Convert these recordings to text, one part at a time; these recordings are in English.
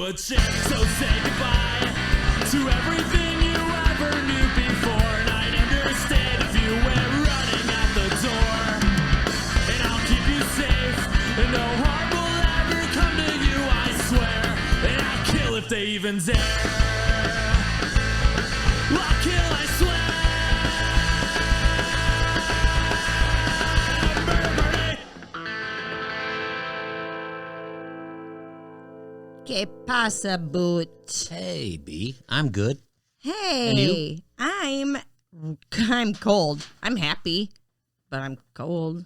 a chance. So say goodbye to everything you ever knew before. And I'd understand if you went running out the door. And I'll keep you safe, and no harm will ever come to you, I swear. And I'll kill if they even dare. I'll kill, I swear. ¿Qué pasa, Boot? Hey, B. I'm good. Hey. And you? I'm cold. I'm happy, but I'm cold.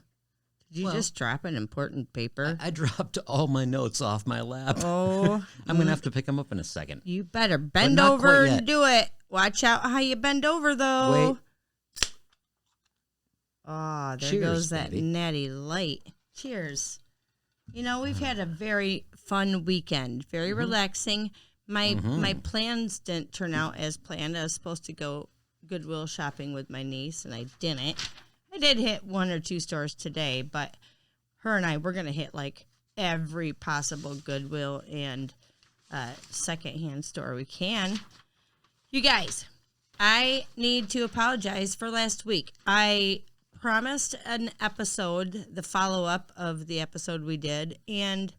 Did you Well, just drop an important paper? I dropped all my notes off my lap. Oh. I'm going to have to pick them up in a second. You better bend not over quite and yet. do it. Watch out how you bend over, though. Wait. Oh, there Cheers, goes that baby. natty light. Cheers. You know, we've had a very fun weekend, very relaxing. My plans didn't turn out as planned. I was supposed to go Goodwill shopping with my niece, and I didn't. I did hit 1 or 2 stores today, but her and I, we're going to hit like every possible Goodwill and secondhand store we can. You guys, I need to apologize for last week. I promised an episode, the follow-up of the episode we did, and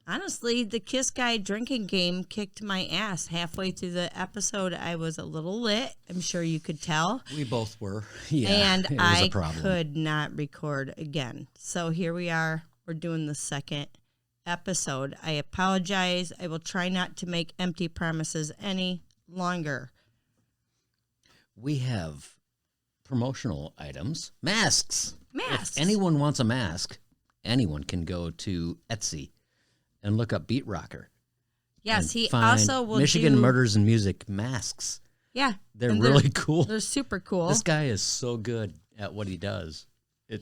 honestly, the Kiss Guy drinking game kicked my ass. Halfway through the episode, I was a little lit. I'm sure you could tell. We both were. Yeah, And it was I a problem. could not record again. So here we are. We're doing the second episode. I apologize. I will try not to make empty promises any longer. We have promotional items. Masks. Masks. If anyone wants a mask, anyone can go to Etsy and look up BeatRocker. Yes, and he find also will Michigan do... Murders and Music masks. Yeah. They're and really cool. They're super cool. This guy is so good at what he does.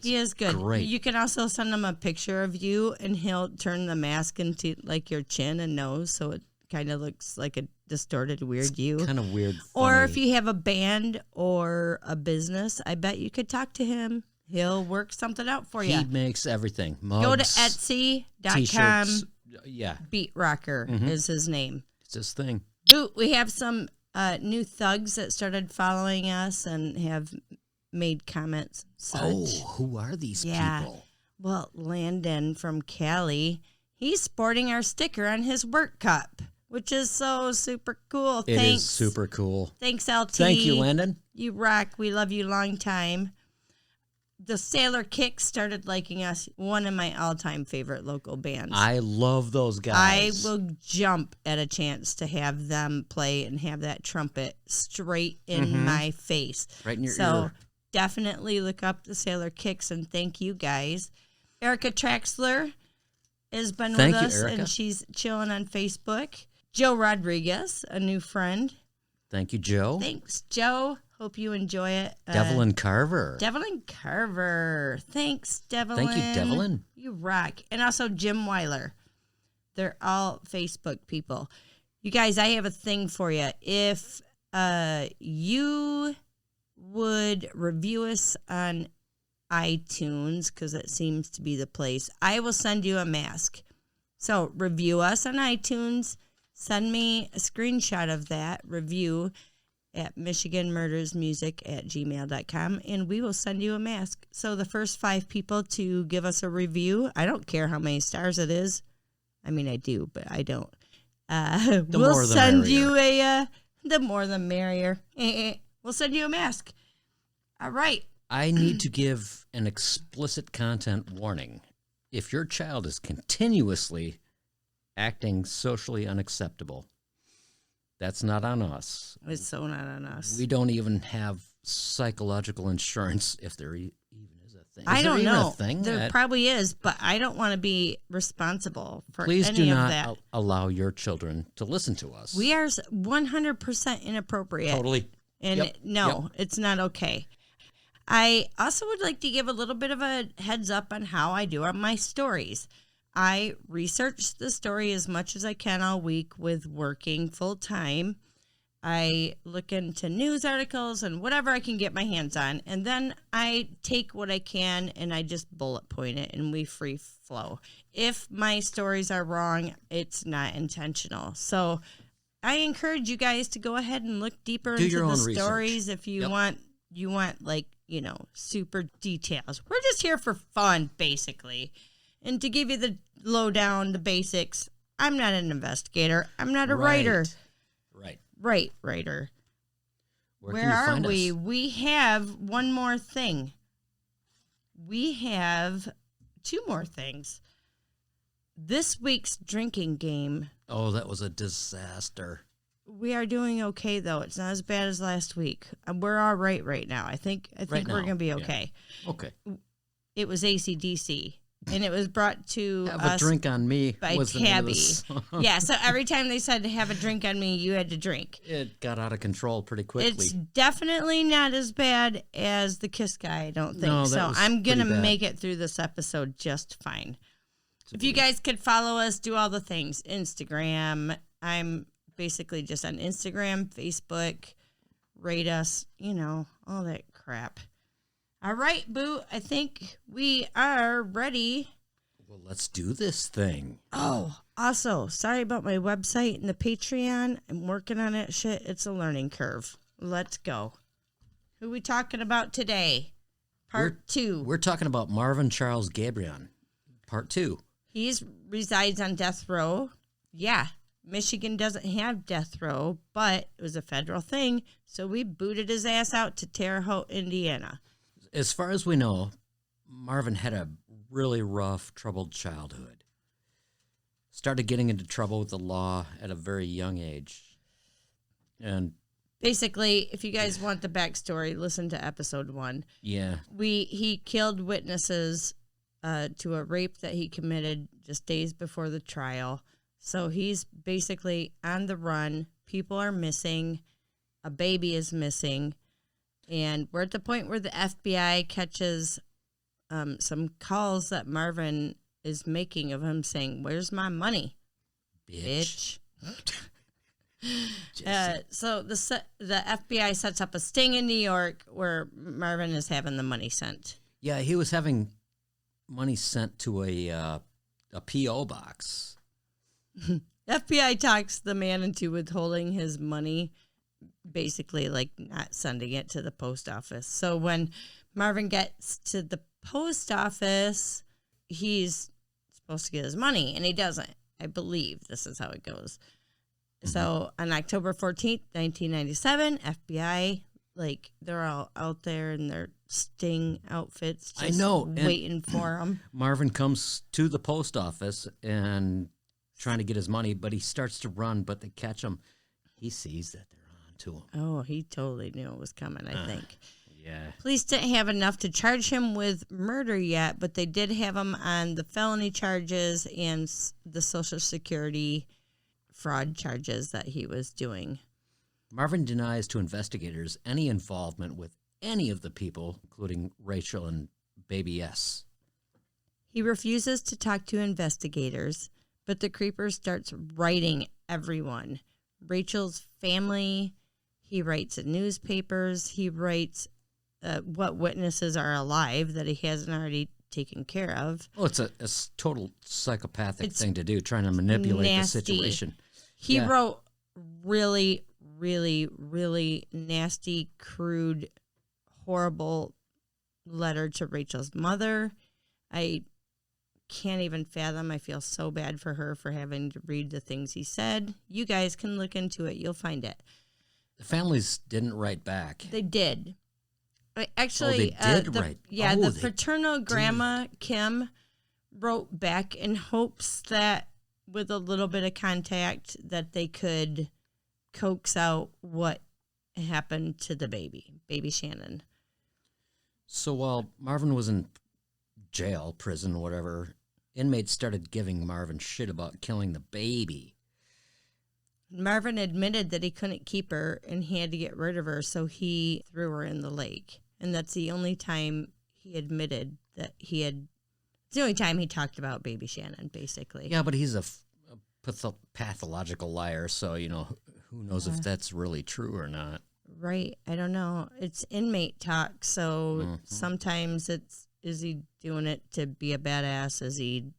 He is good. Great. You can also send him a picture of you, and he'll turn the mask into like your chin and nose, so it kind of looks like a distorted, weird you. Kind of weird. Or funny. if you have a band or a business, I bet you could talk to him. He'll work something out for you. He makes everything. Mugs, Go to Etsy.com. T-shirts. Yeah, BeatRocker is his name. it's his thing. Boot, we have some new thugs that started following us and have made comments. Such. Oh, who are these people? Well, Landon from Cali, he's sporting our sticker on his work cup, which is so super cool. It Thanks. is super cool. Thanks, LT. Thank you, Landon. You rock. We love you long time. The Sailor Kicks started liking us, one of my all-time favorite local bands. I love those guys. I will jump at a chance to have them play and have that trumpet straight in my face. Right in your so ear. definitely look up the Sailor Kicks, and thank you guys. Erica Traxler has been Thank with you, us, Erica. and she's chilling on Facebook. Joe Rodriguez, a new friend. Thank you, Joe. Thanks, Joe. Hope you enjoy it. Devlin Carver. Devlin Carver. Thanks, Devlin. Thank you, Devlin. You rock. And also Jim Weiler. They're all Facebook people. You guys, I have a thing for you. If you would review us on iTunes, because it seems to be the place, I will send you a mask. So review us on iTunes. Send me a screenshot of that review at michiganmurdersmusic@gmail.com, and we will send you a mask. So the first 5 people to give us a review, I don't care how many stars it is. I mean, I do, but I don't. We'll send you the more the merrier. We'll send you a mask. All right. I need to give an explicit content warning. If your child is continuously acting socially unacceptable, that's not on us. It's so not on us. We don't even have psychological insurance, if there even is a thing. I don't even know. A thing? There probably is, but I don't want to be responsible for Please any do of not that. allow your children to listen to us. We are 100% inappropriate. Totally. And Yep. no, it's not okay. I also would like to give a little bit of a heads up on how I do on my stories. I research the story as much as I can all week with working full time. I look into news articles and whatever I can get my hands on. And then I take what I can and I just bullet point it and we free flow. If my stories are wrong, it's not intentional. So I encourage you guys to go ahead and look deeper into the stories if you want like, super details. We're just here for fun, basically. And to give you the lowdown, the basics, I'm not an investigator. I'm not a writer. Right, writer. Where are we? We have one more thing. We have two more things. This week's drinking game. Oh, that was a disaster. We are doing okay, though. It's not as bad as last week. We're all right now. I think we're going to be okay. Yeah. Okay. It was AC/DC. And it was brought to have us a drink on me by was Tabby. Yeah, so every time they said to have a drink on me, you had to drink. It got out of control pretty quickly. It's definitely not as bad as the Kiss guy, I don't think. No, so I'm going to make it through this episode just fine. If you guys could follow us, do all the things. Instagram. I'm basically just on Instagram, Facebook. Rate us, all that crap. All right, Boo, I think we are ready. Well, let's do this thing. Oh, also, sorry about my website and the Patreon. I'm working on that shit. It's a learning curve. Let's go. Who we talking about today? Part 2. We're talking about Marvin Charles Gabrion. Part 2. He resides on death row. Yeah, Michigan doesn't have death row, but it was a federal thing, so we booted his ass out to Terre Haute, Indiana. As far as we know, Marvin had a really rough, troubled childhood. Started getting into trouble with the law at a very young age. And basically, if you guys want the backstory, listen to episode 1. Yeah. He killed witnesses to a rape that he committed just days before the trial. So he's basically on the run. People are missing. A baby is missing. And we're at the point where the FBI catches some calls that Marvin is making of him saying, "Where's my money, bitch?" So the FBI sets up a sting in New York where Marvin is having the money sent. Yeah, he was having money sent to a P.O. box. FBI talks the man into withholding his money, basically like not sending it to the post office. So when Marvin gets to the post office, he's supposed to get his money, and he doesn't. I believe this is how it goes. So on October 14th, 1997, FBI, they're all out there in their sting outfits, just waiting for him. Marvin comes to the post office and trying to get his money, but he starts to run, but they catch him. He sees that they're on to him. Oh, he totally knew it was coming, I think. Yeah. Police didn't have enough to charge him with murder yet, but they did have him on the felony charges and the Social Security fraud charges that he was doing. Marvin denies to investigators any involvement with any of the people, including Rachel and Baby S. He refuses to talk to investigators, but the creeper starts writing everyone. Rachel's family, he writes in newspapers, he writes what witnesses are alive that he hasn't already taken care of. Oh, it's a total psychopathic thing to do, trying to manipulate nasty. The situation. He wrote really, really, really nasty, crude, horrible letter to Rachel's mother. I can't even fathom. I feel so bad for her for having to read the things he said. You guys can look into it. You'll find it. The families didn't write back. They did. Actually, they did write. The paternal grandma, Kim, wrote back in hopes that with a little bit of contact that they could coax out what happened to the baby Shannon. So while Marvin was in jail, prison, whatever, inmates started giving Marvin shit about killing the baby. Marvin admitted that he couldn't keep her and he had to get rid of her, so he threw her in the lake. And that's the only time he admitted that he had... It's the only time he talked about baby Shannon, basically. Yeah, but he's a pathological liar, so, Who knows if that's really true or not? Right. I don't know. It's inmate talk, so sometimes is he doing it to be a badass? Is he...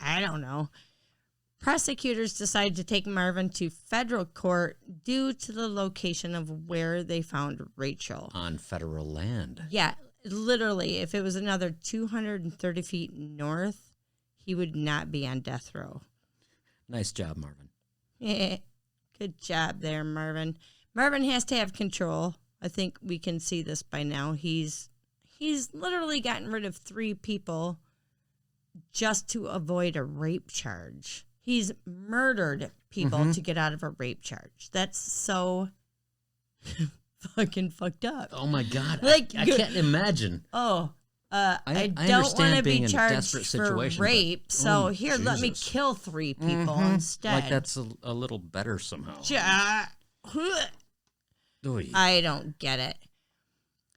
I don't know. Prosecutors decided to take Marvin to federal court due to the location of where they found Rachel. On federal land. Yeah, literally. If it was another 230 feet north, he would not be on death row. Nice job, Marvin. Yeah, good job there, Marvin. Marvin has to have control. I think we can see this by now. He's literally gotten rid of 3 people just to avoid a rape charge. He's murdered people to get out of a rape charge. That's so fucking fucked up. Oh my God. Like, I can't imagine. Oh, I don't want understand to being be in a charged desperate for situation, rape, but- so Oh, here, let me Jesus. kill 3 people instead. Like that's a little better somehow. Oy. I don't get it.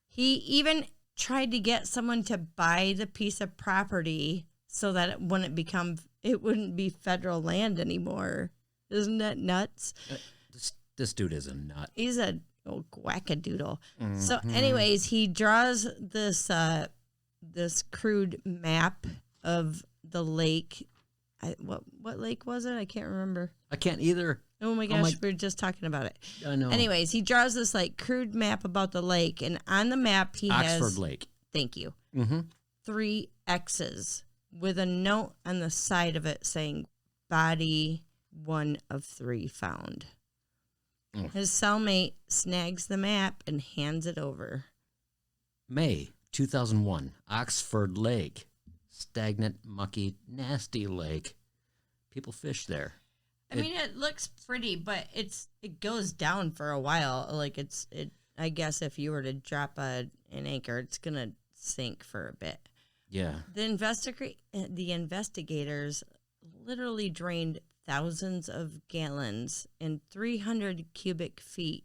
He even tried to get someone to buy the piece of property so that it wouldn't be federal land anymore. Isn't that nuts? This dude is a nut. He's a wackadoodle. So, anyways, he draws this crude map of the lake. What lake was it? I can't remember. I can't either. Oh my gosh, we were just talking about it. I know. Anyways, he draws this like crude map about the lake, and on the map he has Oxford Lake. Thank you. Mm-hmm. 3 X's with a note on the side of it saying body 1 of 3 found. His cellmate snags the map and hands it over. May 2001, Oxford Lake. Stagnant, mucky, nasty lake. People fish there. I mean, it looks pretty, but it goes down for a while. Like I guess if you were to drop an anchor, it's gonna sink for a bit. Yeah. The investigators literally drained thousands of gallons and 300 cubic feet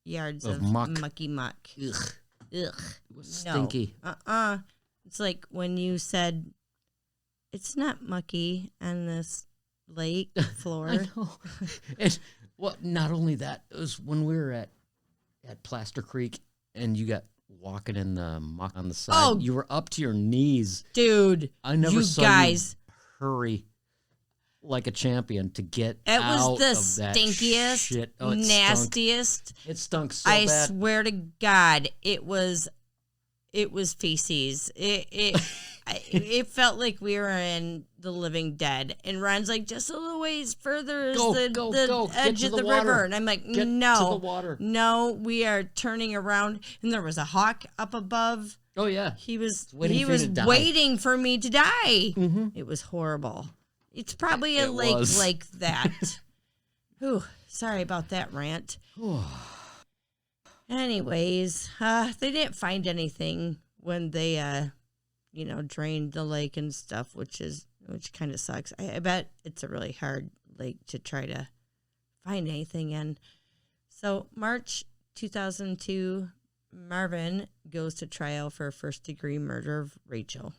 yards of mucky muck. Ugh. Ugh. It was stinky. No. It's like when you said it's not mucky on this lake floor. I know. And not only that, it was when we were at Plaster Creek and you got walking in the muck on the side. Oh. You were up to your knees. Dude, I never you saw guys you hurry like a champion to get it out was the of that stinkiest, shit. Oh, it nastiest. Stunk. It stunk so I bad. swear to God, it was feces. It felt like we were in The Living Dead. And Ron's like, just a little ways further is Go, the go. edge Get of to the the water. river. And I'm like, Get no. to the water. No, we are turning around. And there was a hawk up above. Oh, yeah. He was waiting for you to die. waiting for me to die. Mm-hmm. It was horrible. It's probably a It lake was. like that. Whew, sorry about that rant. Anyways, they didn't find anything when they, drained the lake and stuff, which kind of sucks. I bet it's a really hard lake to try to find anything in. So March 2002, Marvin goes to trial for first-degree murder of Rachel.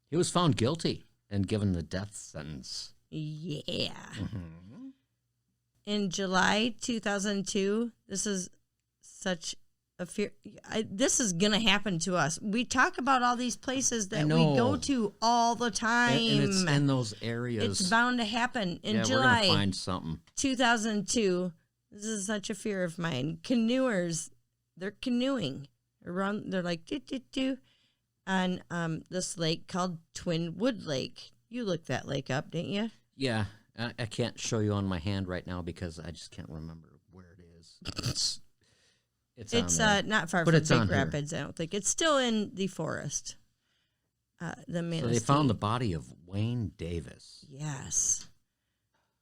He was found guilty and given the death sentence. Yeah. Mm-hmm. In July 2002, this is such a fear. This is going to happen to us. We talk about all these places that we go to all the time. And it's in those areas. It's bound to happen. In we're July going to find something. 2002, this is such a fear of mine. Canoers, they're canoeing. They're like, do, on this lake called Twin Wood Lake. You looked that lake up, didn't you? Yeah. I can't show you on my hand right now because I just can't remember where it is. It's not far But from it's on Big here. Rapids, I don't think. It's still in the forest. The Manistee. So they found the body of Wayne Davis. Yes.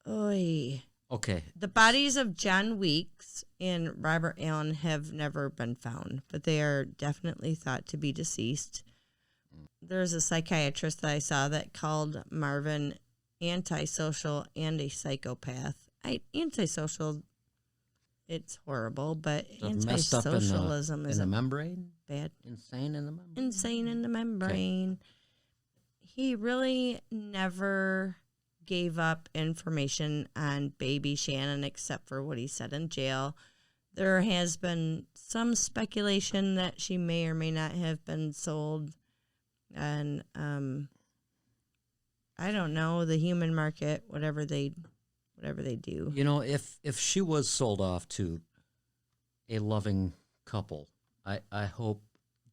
Oy. Okay. The bodies of John Weeks and Robert Allen have never been found, but they are definitely thought to be deceased. There's a psychiatrist that I saw that called Marvin antisocial and a psychopath. Antisocial, it's horrible, but So messed up in antisocialism is the membrane? bad. Insane in the membrane? Insane in the membrane. He really never gave up information on baby Shannon except for what he said in jail. There has been some speculation that she may or may not have been sold. And I don't know, the human market, whatever they do. You know, if she was sold off to a loving couple, I hope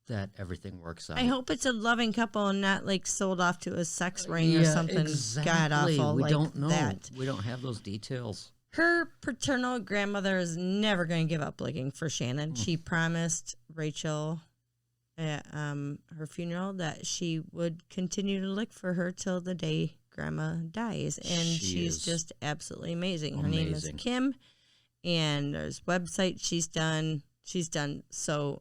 that everything works out. I hope it's a loving couple and not like sold off to a sex ring or something god awful. We like don't know. That. We don't have those details. Her paternal grandmother is never going to give up looking for Shannon. She promised Rachel at her funeral that she would continue to look for her till the day Grandma dies. And she's just absolutely amazing. Her name is Kim, and there's website she's done. She's done so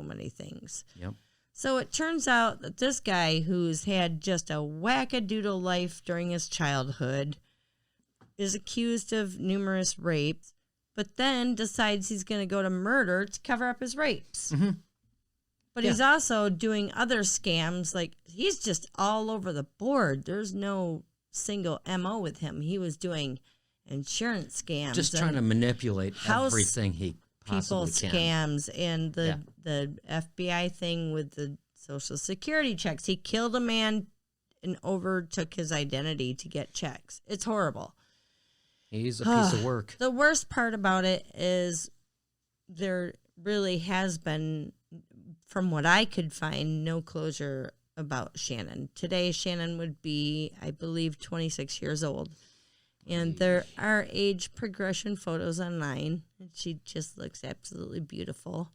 many things. Yep. So it turns out that this guy who's had just a wackadoodle life during his childhood is accused of numerous rapes, but then decides he's going to go to murder to cover up his rapes. Mm-hmm. But he's also doing other scams. Like, he's just all over the board. There's no single MO with him. He was doing insurance scams. Just trying to manipulate everything he possibly people can. Scams and the FBI thing with the Social Security checks. He killed a man and overtook his identity to get checks. It's horrible. He's a piece of work. The worst part about it is there really has been, from what I could find, no closure about Shannon. Today, Shannon would be, I believe, 26 years old. And there are age progression photos online. And she just looks absolutely beautiful.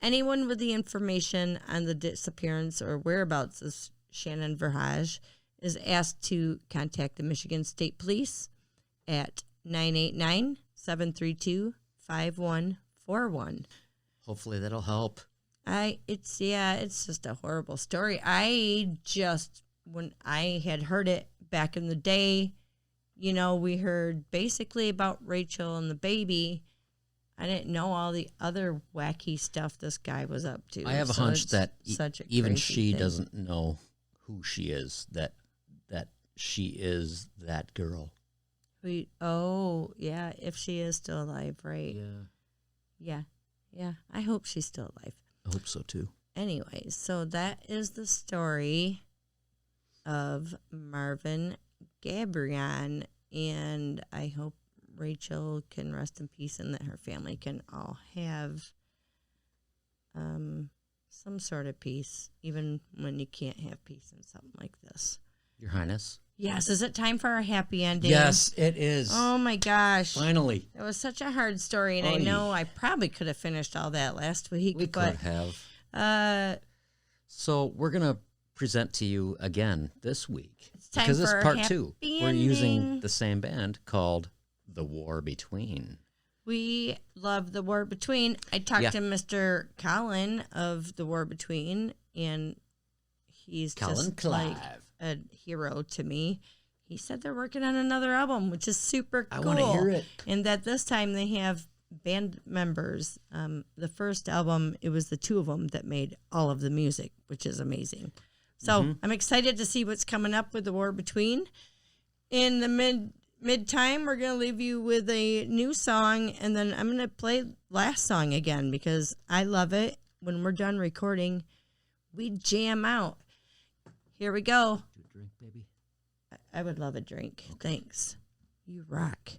Anyone with the information on the disappearance or whereabouts of Shannon Verhage is asked to contact the Michigan State Police at 989-732-5141. Hopefully that'll help. It's just a horrible story. When I had heard it back in the day, you know, we heard basically about Rachel and the baby. I didn't know all the other wacky stuff this guy was up to. I have a hunch that even she thing. doesn't know who she is, that she is that girl. If she is still alive, right? Yeah. I hope she's still alive. I hope so too. Anyways, so that is the story of Marvin Gabrion, and I hope Rachel can rest in peace and that her family can all have some sort of peace, even when you can't have peace in something like this. Your Highness? Yes. Is it time for our happy ending? Yes, it is. Oh, my gosh. Finally. It was such a hard story, and I know I probably could have finished all that last week. We could have. So we're going to present to you again this week. It's time because for this our part happy 2. ending. We're using the same band called The War Between. We love The War Between. I talked to Mr. Colin of The War Between, and he's just like a hero to me. He said they're working on another album, which is super cool. I want to hear it. And that this time they have band members. The first album, it was the two of them that made all of the music, which is amazing. So I'm excited to see what's coming up with The War Between. In the mid-time, we're going to leave you with a new song, and then I'm going to play last song again because I love it. When we're done recording, we jam out. Here we go. Do a drink, baby. I would love a drink. Okay. Thanks. You rock.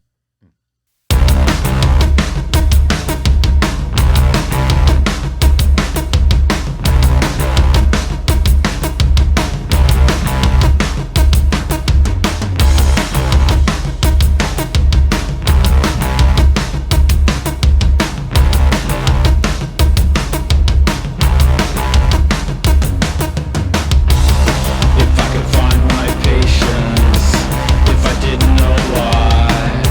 If I could find my patience, if I didn't know why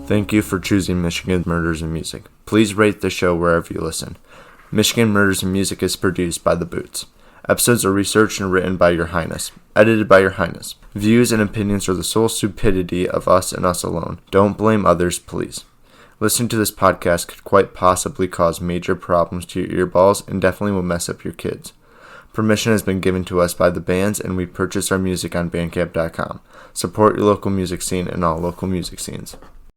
Thank you for choosing Michigan Murders and Music. Please rate the show wherever you listen. Michigan Murders and Music is produced by The Boots. Episodes are researched and written by Your Highness. Edited by Your Highness. Views and opinions are the sole stupidity of us and us alone. Don't blame others, please. Listening to this podcast could quite possibly cause major problems to your earballs and definitely will mess up your kids. Permission has been given to us by the bands, and we purchase our music on Bandcamp.com. Support your local music scene and all local music scenes.